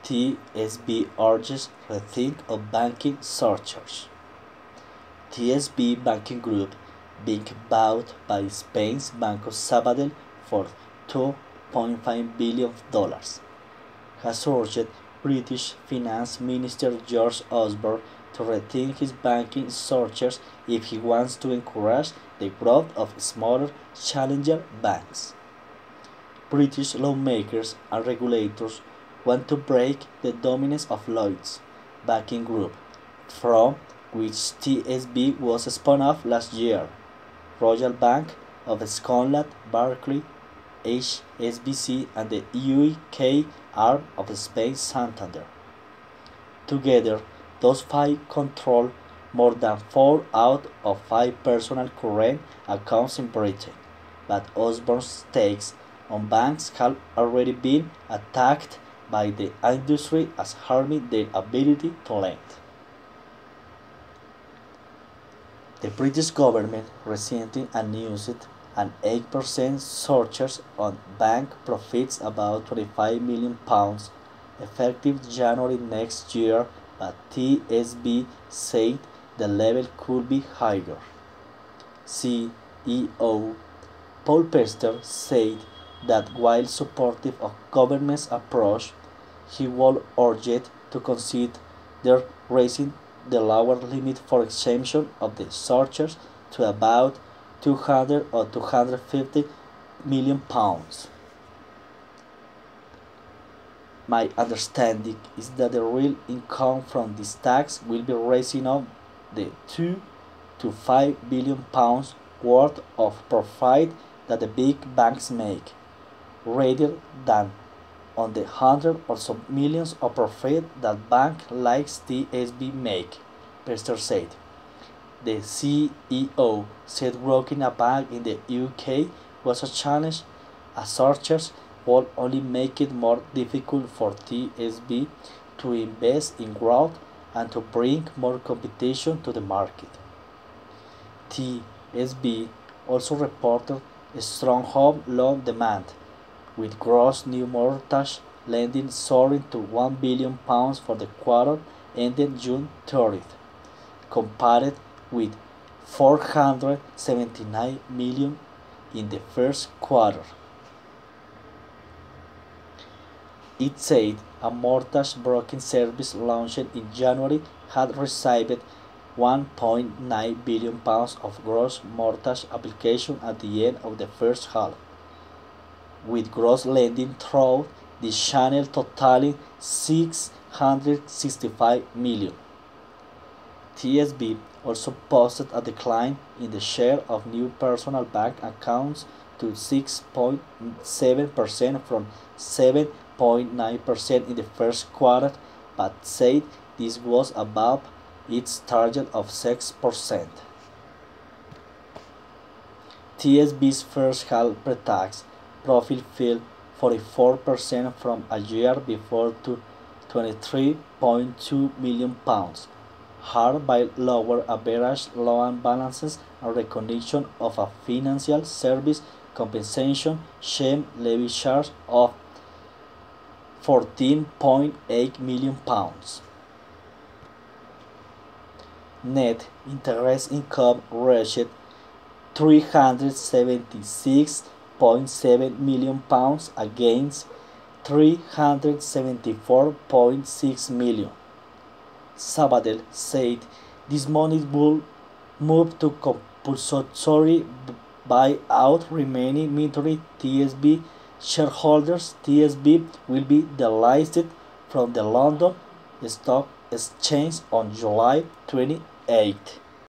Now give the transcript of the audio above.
TSB urges rethink of banking surcharge. TSB Banking Group, being bought by Spain's Banco Sabadell for $2.5 billion, has urged British Finance Minister George Osborne to rethink his banking surcharge if he wants to encourage the growth of smaller challenger banks. British lawmakers and regulators want to break the dominance of Lloyds Banking Group, from which TSB was spun off last year. Royal Bank of Scotland, Barclays, HSBC, and the UK arm of Spain Santander. Together, those five control more than 4 out of 5 personal current accounts in Britain, but Osborne's takes on banks have already been attacked by the industry as harming their ability to lend. The British government recently announced an 8% surcharge on bank profits, about £25 million, effective January next year, but TSB said the level could be higher. CEO Paul Pester said that while supportive of government's approach, he would urge it to consider raising the lower limit for exemption of the surcharge to about 200 or 250 million pounds. My understanding is that the real income from this tax will be raising up the 2 to 5 billion pounds worth of profit that the big banks make, rather than on the hundred or so millions of profit that banks like TSB make, Pester said. The CEO said working a bank in the UK was a challenge. A surcharge would only make it more difficult for TSB to invest in growth and to bring more competition to the market. TSB also reported a strong home loan demand, with gross new mortgage lending soaring to £1 billion for the quarter ending June 30th, compared with $479 million in the first quarter. It said a mortgage broking service launched in January had received £1.9 billion of gross mortgage applications at the end of the first half, with gross lending through the channel totaling $665 million. TSB also posted a decline in the share of new personal bank accounts to 6.7% from 7.9% in the first quarter, but said this was above its target of 6%. TSB's first half pre-tax profit fell 44% from a year before to £23.2 million, hurt by lower average loan balances and recognition of a financial service compensation scheme levy charge of £14.8 million. Net interest income reached £376.7 million against £374.6 million. Sabadell said this money will move to compulsory buyout remaining minority TSB shareholders. TSB will be delisted from the London Stock Exchange on July 28.